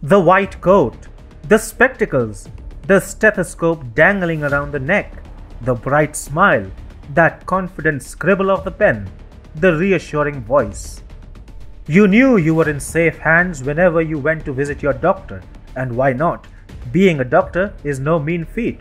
The white coat, the spectacles, the stethoscope dangling around the neck, the bright smile, that confident scribble of the pen, the reassuring voice. You knew you were in safe hands whenever you went to visit your doctor, and why not? Being a doctor is no mean feat.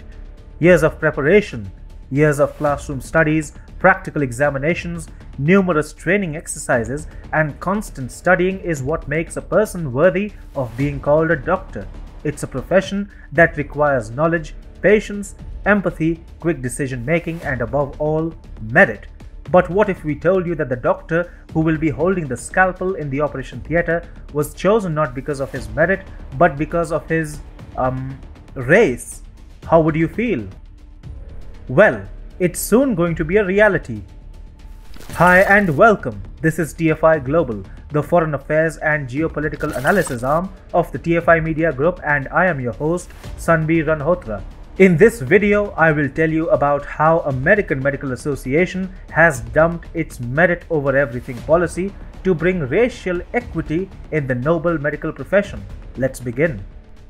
Years of preparation, years of classroom studies, practical examinations, numerous training exercises, and constant studying is what makes a person worthy of being called a doctor. It's a profession that requires knowledge, patience, empathy, quick decision making, and above all, merit. But what if we told you that the doctor who will be holding the scalpel in the operation theatre was chosen not because of his merit, but because of his, race? How would you feel? Well, it's soon going to be a reality. Hi and welcome. This is TFI Global, the foreign affairs and geopolitical analysis arm of the TFI Media Group, and I am your host, Sanbir Ranhotra. In this video, I will tell you about how American Medical Association has dumped its merit over everything policy to bring racial equity in the noble medical profession. Let's begin.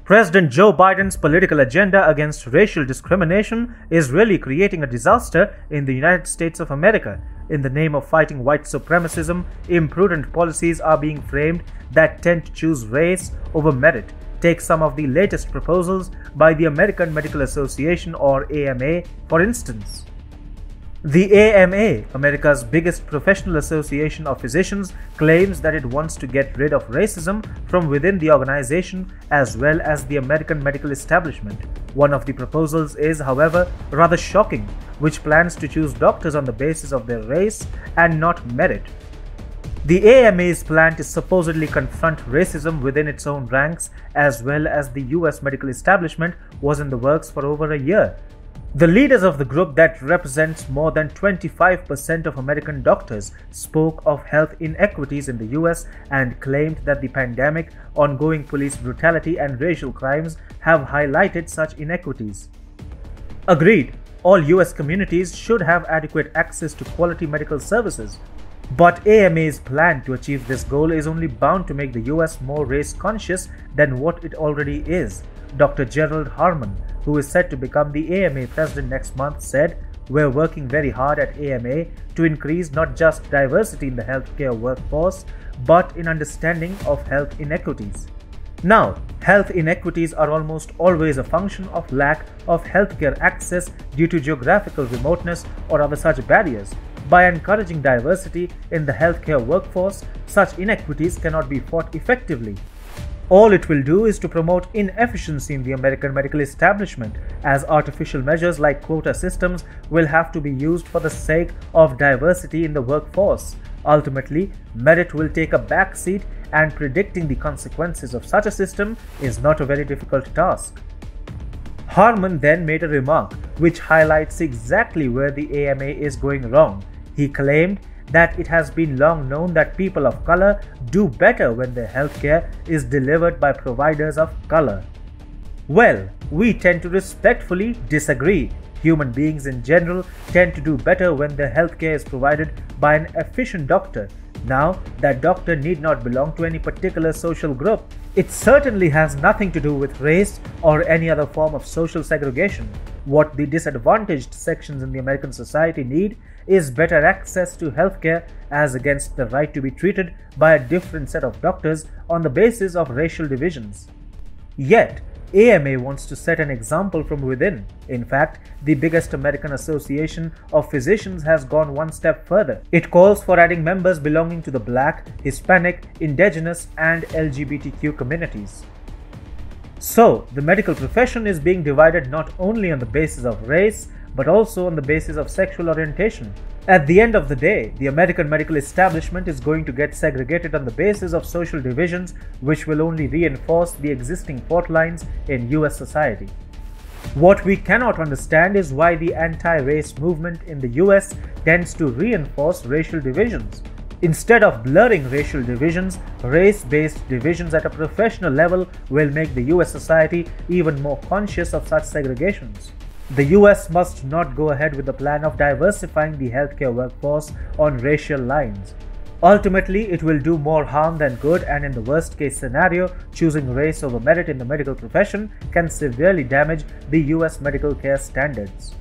President Joe Biden's political agenda against racial discrimination is really creating a disaster in the United States of America. In the name of fighting white supremacism, imprudent policies are being framed that tend to choose race over merit. Take some of the latest proposals by the American Medical Association, or AMA, for instance. The AMA, America's biggest professional association of physicians, claims that it wants to get rid of racism from within the organization as well as the American medical establishment. One of the proposals is, however, rather shocking, which plans to choose doctors on the basis of their race and not merit. The AMA's plan to supposedly confront racism within its own ranks as well as the US medical establishment was in the works for over a year. The leaders of the group that represents more than 25% of American doctors spoke of health inequities in the US and claimed that the pandemic, ongoing police brutality, and racial crimes have highlighted such inequities. Agreed, all US communities should have adequate access to quality medical services. But AMA's plan to achieve this goal is only bound to make the US more race conscious than what it already is. Dr. Gerald Harmon, who is set to become the AMA president next month, said, "We're working very hard at AMA to increase not just diversity in the healthcare workforce, but in understanding of health inequities." Now, health inequities are almost always a function of lack of healthcare access due to geographical remoteness or other such barriers. By encouraging diversity in the healthcare workforce, such inequities cannot be fought effectively. All it will do is to promote inefficiency in the American medical establishment, as artificial measures like quota systems will have to be used for the sake of diversity in the workforce. Ultimately, merit will take a back seat, and predicting the consequences of such a system is not a very difficult task. Harmon then made a remark which highlights exactly where the AMA is going wrong. He claimed that it has been long known that people of color do better when their healthcare is delivered by providers of color. Well, we tend to respectfully disagree. Human beings in general tend to do better when their healthcare is provided by an efficient doctor. Now, that doctor need not belong to any particular social group. It certainly has nothing to do with race or any other form of social segregation. What the disadvantaged sections in the American society need is better access to healthcare as against the right to be treated by a different set of doctors on the basis of racial divisions. Yet, AMA wants to set an example from within. In fact, the biggest American association of physicians has gone one step further. It calls for adding members belonging to the Black, Hispanic, Indigenous, and LGBTQ communities. So, the medical profession is being divided not only on the basis of race, but also on the basis of sexual orientation. At the end of the day, the American medical establishment is going to get segregated on the basis of social divisions, which will only reinforce the existing fault lines in US society. What we cannot understand is why the anti-race movement in the US tends to reinforce racial divisions. Instead of blurring racial divisions, race-based divisions at a professional level will make the US society even more conscious of such segregations. The US must not go ahead with the plan of diversifying the healthcare workforce on racial lines. Ultimately, it will do more harm than good, and in the worst case scenario, choosing race over merit in the medical profession can severely damage the US medical care standards.